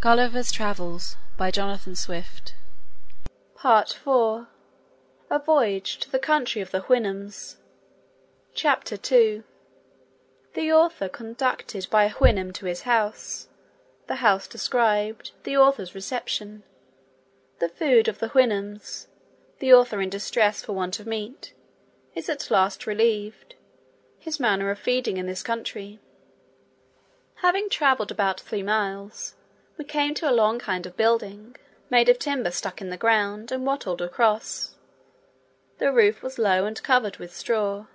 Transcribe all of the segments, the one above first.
Gulliver's Travels by Jonathan Swift. Part IV. A Voyage to the Country of the Houyhnhnms. Chapter II. The author conducted by a Houyhnhnm to his house. The house described. The author's reception. The food of the Houyhnhnms. The author in distress for want of meat. Is at last relieved. His manner of feeding in this country. Having travelled about 3 miles, we came to a long kind of building, made of timber stuck in the ground, and wattled across. The roof was low and covered with straw.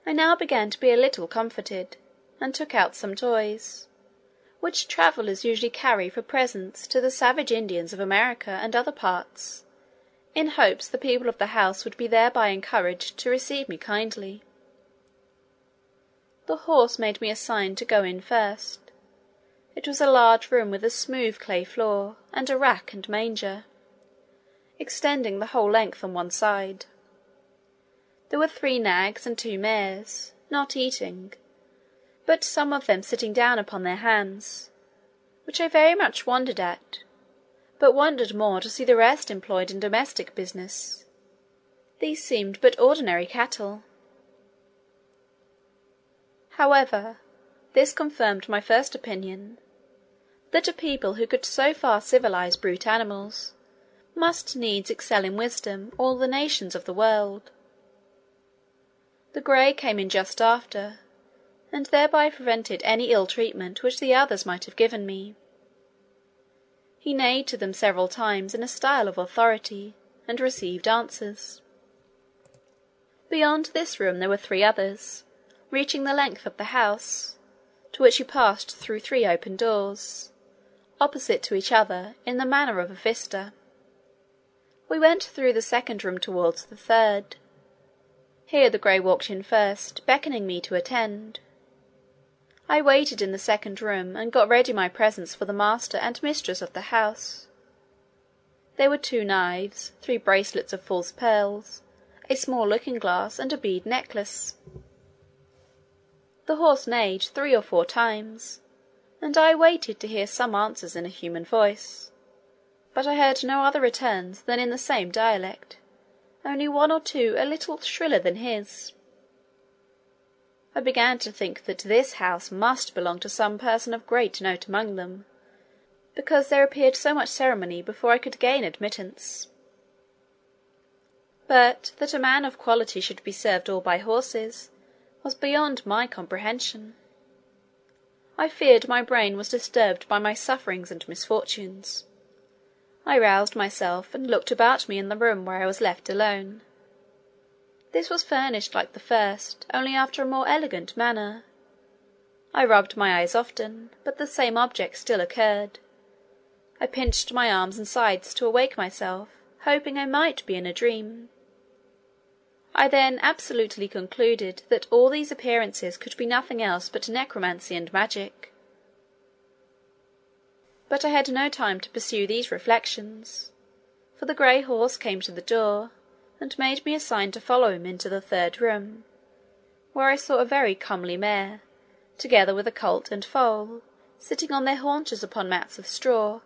I now began to be a little comforted, and took out some toys, which travellers usually carry for presents to the savage Indians of America and other parts, in hopes the people of the house would be thereby encouraged to receive me kindly. The horse made me a sign to go in first. It was a large room with a smooth clay floor, and a rack and manger, extending the whole length on one side. There were 3 nags and 2 mares, not eating, but some of them sitting down upon their hams, which I very much wondered at, but wondered more to see the rest employed in domestic business. These seemed but ordinary cattle. However, this confirmed my first opinion, that a people who could so far civilize brute animals must needs excel in wisdom all the nations of the world. The grey came in just after, and thereby prevented any ill treatment which the others might have given me. He neighed to them several times in a style of authority, and received answers. Beyond this room there were 3 others, reaching the length of the house, to which you passed through 3 open doors, opposite to each other, in the manner of a vista. We went through the second room towards the third. Here the grey walked in first, beckoning me to attend. I waited in the second room, and got ready my presents for the master and mistress of the house. There were 2 knives, 3 bracelets of false pearls, a small looking-glass, and a bead necklace. The horse neighed 3 or 4 times, and I waited to hear some answers in a human voice, but I heard no other returns than in the same dialect, only 1 or 2 a little shriller than his. I began to think that this house must belong to some person of great note among them, because there appeared so much ceremony before I could gain admittance. But that a man of quality should be served all by horses was beyond my comprehension. I feared my brain was disturbed by my sufferings and misfortunes. I roused myself, and looked about me in the room where I was left alone. This was furnished like the first, only after a more elegant manner. I rubbed my eyes often, but the same object still occurred. I pinched my arms and sides to awake myself, hoping I might be in a dream. I then absolutely concluded that all these appearances could be nothing else but necromancy and magic. But I had no time to pursue these reflections, for the grey horse came to the door, and made me a sign to follow him into the third room, where I saw a very comely mare, together with a colt and foal, sitting on their haunches upon mats of straw,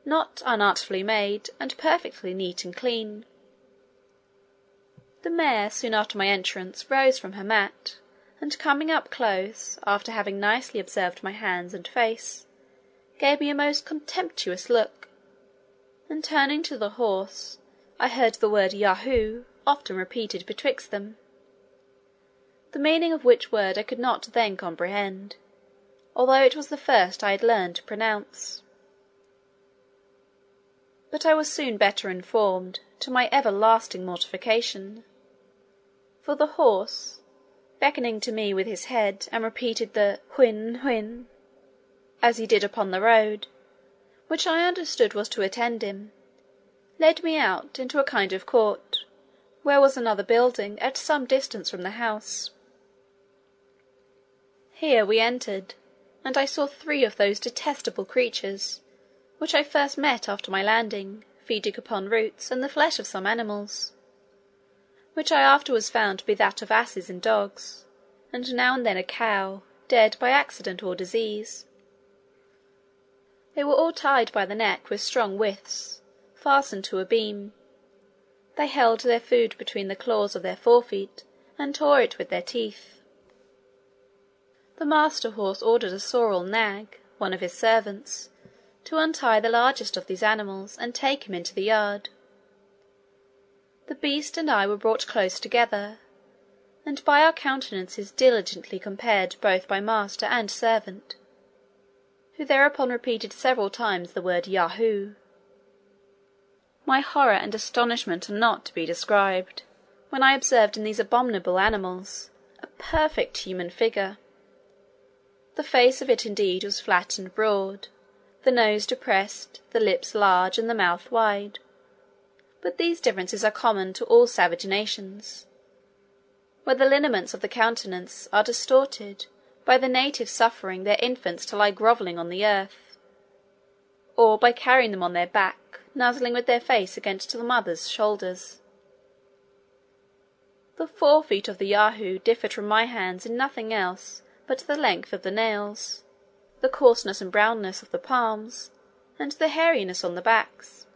not unartfully made, and perfectly neat and clean. The mare, soon after my entrance, rose from her mat, and coming up close, after having nicely observed my hands and face, gave me a most contemptuous look, and turning to the horse, I heard the word Yahoo often repeated betwixt them, the meaning of which word I could not then comprehend, although it was the first I had learned to pronounce. But I was soon better informed, to my everlasting mortification, for the horse, beckoning to me with his head, and repeated the Hwin, Hwin, as he did upon the road, which I understood was to attend him, led me out into a kind of court, where was another building at some distance from the house. Here we entered, and I saw 3 of those detestable creatures, which I first met after my landing, feeding upon roots and the flesh of some animals, which I afterwards found to be that of asses and dogs, and now and then a cow, dead by accident or disease. They were all tied by the neck with strong withes, fastened to a beam. They held their food between the claws of their forefeet, and tore it with their teeth. The master horse ordered a sorrel nag, one of his servants, to untie the largest of these animals, and take him into the yard. The beast and I were brought close together, and by our countenances diligently compared both by master and servant, who thereupon repeated several times the word Yahoo. My horror and astonishment are not to be described, when I observed in these abominable animals a perfect human figure. The face of it indeed was flat and broad, the nose depressed, the lips large, and the mouth wide. But these differences are common to all savage nations, where the lineaments of the countenance are distorted by the natives suffering their infants to lie grovelling on the earth, or by carrying them on their back, nuzzling with their face against the mother's shoulders. The forefeet of the Yahoo differed from my hands in nothing else but the length of the nails, the coarseness and brownness of the palms, and the hairiness on the backs.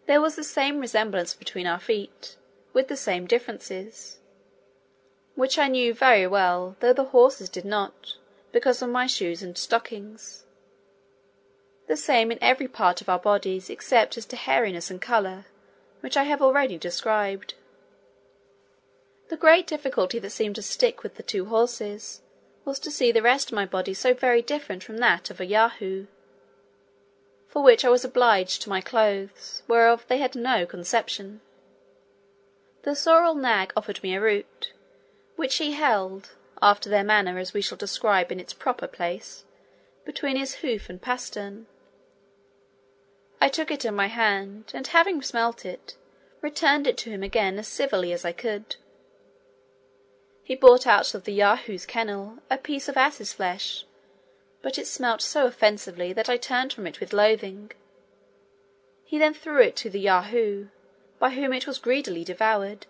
There was the same resemblance between our feet, with the same differences, which I knew very well, though the horses did not, because of my shoes and stockings. The same in every part of our bodies except as to hairiness and colour, which I have already described. The great difficulty that seemed to stick with the two horses was to see the rest of my body so very different from that of a Yahoo, for which I was obliged to my clothes, whereof they had no conception. The sorrel nag offered me a root, which he held, after their manner as we shall describe in its proper place, between his hoof and pastern. I took it in my hand, and having smelt it, returned it to him again as civilly as I could. He brought out of the Yahoo's kennel a piece of ass's flesh, but it smelt so offensively that I turned from it with loathing. He then threw it to the Yahoo, by whom it was greedily devoured.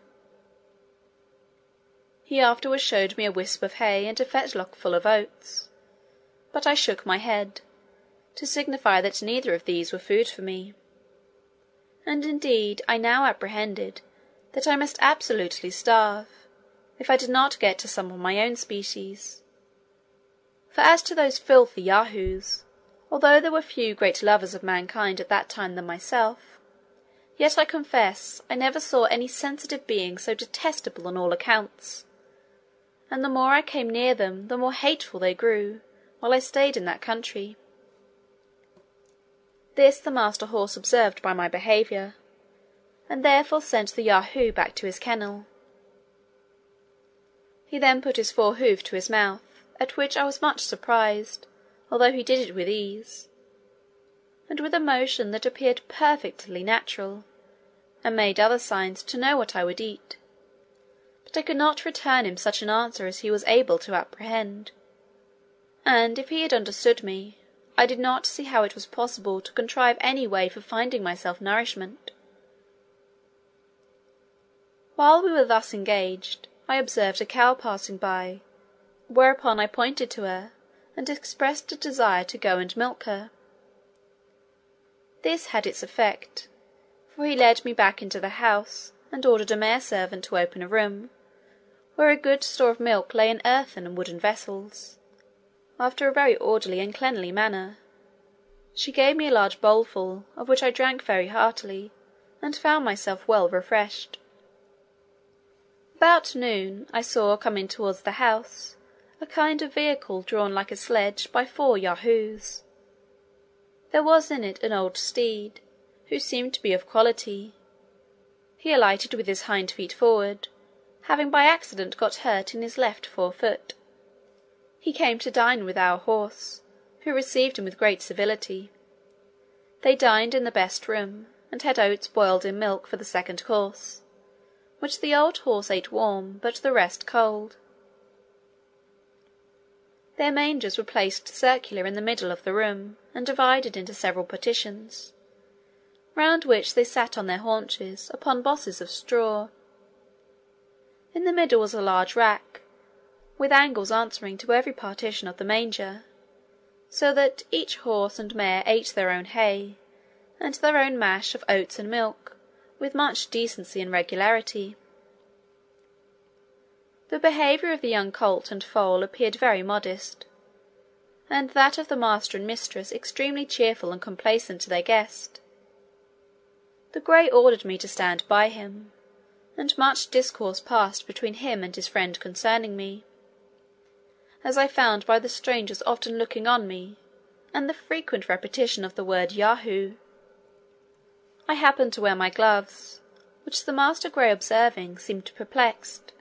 He afterwards showed me a wisp of hay and a fetlock full of oats, but I shook my head, to signify that neither of these were food for me; and indeed I now apprehended that I must absolutely starve, if I did not get to some of my own species. For as to those filthy Yahoos, although there were few greater lovers of mankind at that time than myself, yet I confess I never saw any sensitive being so detestable on all accounts, and the more I came near them the more hateful they grew, while I stayed in that country. This the master horse observed by my behaviour, and therefore sent the Yahoo back to his kennel. He then put his fore hoof to his mouth, at which I was much surprised, although he did it with ease, and with a motion that appeared perfectly natural, and made other signs to know what I would eat; but I could not return him such an answer as he was able to apprehend, and if he had understood me, I did not see how it was possible to contrive any way for finding myself nourishment. While we were thus engaged, I observed a cow passing by, whereupon I pointed to her, and expressed a desire to go and milk her. This had its effect, for he led me back into the house, and ordered a mare servant to open a room, where a good store of milk lay in earthen and wooden vessels, after a very orderly and cleanly manner. She gave me a large bowlful, of which I drank very heartily, and found myself well refreshed. About noon I saw coming towards the house a kind of vehicle drawn like a sledge by 4 Yahoos. There was in it an old steed, who seemed to be of quality. He alighted with his hind feet forward, having by accident got hurt in his left forefoot. He came to dine with our horse, who received him with great civility. They dined in the best room, and had oats boiled in milk for the second course, which the old horse ate warm, but the rest cold. Their mangers were placed circular in the middle of the room, and divided into several partitions, round which they sat on their haunches, upon bosses of straw. In the middle was a large rack, with angles answering to every partition of the manger, so that each horse and mare ate their own hay, and their own mash of oats and milk, with much decency and regularity. The behaviour of the young colt and foal appeared very modest, and that of the master and mistress extremely cheerful and complaisant to their guest. The grey ordered me to stand by him, and much discourse passed between him and his friend concerning me, as I found by the strangers often looking on me, and the frequent repetition of the word Yahoo. I happened to wear my gloves, which the master grey observing, seemed perplexed,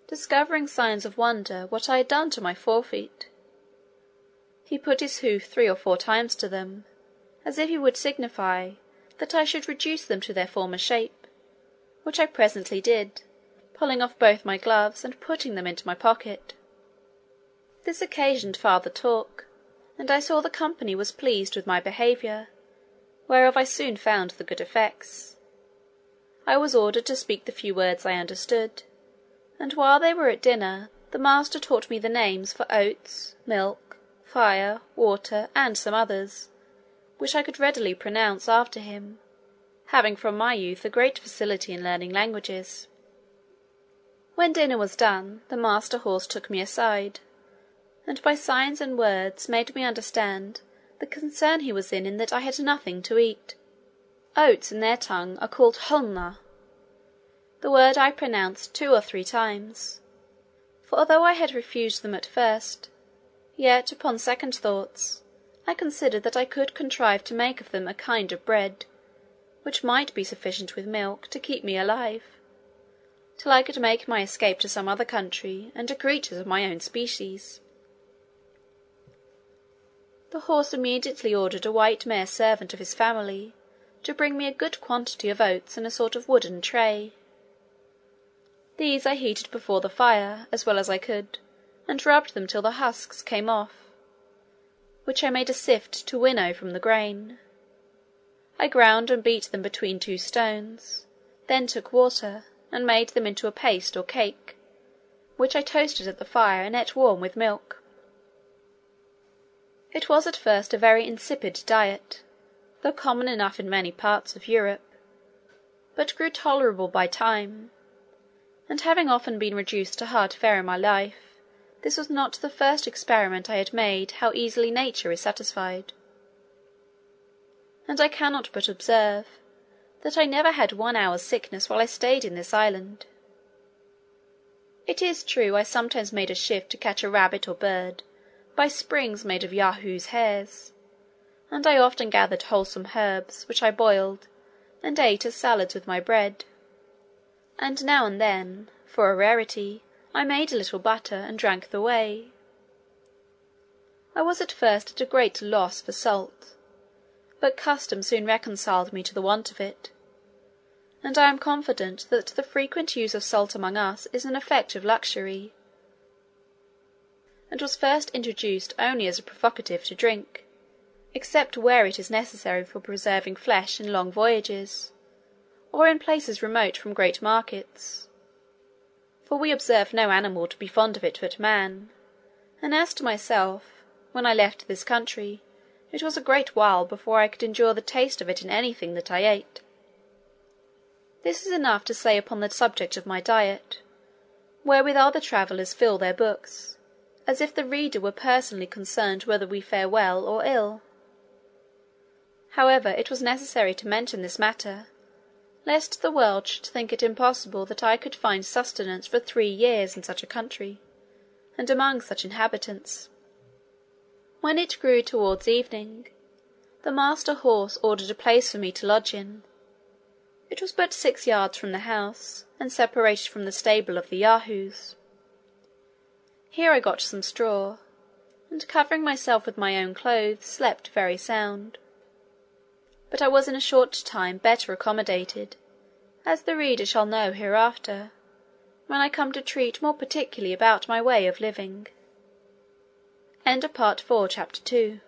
discovering signs of wonder what I had done to my forefeet. He put his hoof 3 or 4 times to them, as if he would signify that I should reduce them to their former shape, which I presently did, pulling off both my gloves and putting them into my pocket. This occasioned farther talk, and I saw the company was pleased with my behaviour, whereof I soon found the good effects. I was ordered to speak the few words I understood, and while they were at dinner, the master taught me the names for oats, milk, fire, water, and some others, which I could readily pronounce after him, having from my youth a great facility in learning languages. When dinner was done, the master horse took me aside, and by signs and words made me understand the concern he was in that I had nothing to eat. Oats in their tongue are called hulna. The word I pronounced 2 or 3 times, for although I had refused them at first, yet upon second thoughts I considered that I could contrive to make of them a kind of bread, which might be sufficient with milk to keep me alive, till I could make my escape to some other country, and to creatures of my own species. The horse immediately ordered a white mare servant of his family to bring me a good quantity of oats in a sort of wooden tray. These I heated before the fire, as well as I could, and rubbed them till the husks came off, which I made a sift to winnow from the grain. I ground and beat them between 2 stones, then took water, and made them into a paste or cake, which I toasted at the fire and ate warm with milk. It was at first a very insipid diet, though common enough in many parts of Europe, but grew tolerable by time, and having often been reduced to hard fare in my life, this was not the first experiment I had made how easily nature is satisfied. And I cannot but observe that I never had 1 hour's sickness while I stayed in this island. It is true I sometimes made a shift to catch a rabbit or bird by springs made of Yahoo's hairs, and I often gathered wholesome herbs, which I boiled, and ate as salads with my bread, and now and then, for a rarity, I made a little butter, and drank the whey. I was at first at a great loss for salt, but custom soon reconciled me to the want of it, and I am confident that the frequent use of salt among us is an effect of luxury, and was first introduced only as a provocative to drink, except where it is necessary for preserving flesh in long voyages, or in places remote from great markets; for we observe no animal to be fond of it but man, and as to myself, when I left this country, it was a great while before I could endure the taste of it in anything that I ate. This is enough to say upon the subject of my diet, wherewith other travellers fill their books, as if the reader were personally concerned whether we fare well or ill. However, it was necessary to mention this matter, lest the world should think it impossible that I could find sustenance for 3 years in such a country, and among such inhabitants. When it grew towards evening, the master horse ordered a place for me to lodge in. It was but 6 yards from the house, and separated from the stable of the Yahoos. Here I got some straw, and covering myself with my own clothes, slept very sound. But I was in a short time better accommodated, as the reader shall know hereafter, when I come to treat more particularly about my way of living. Part 4, Chapter 2.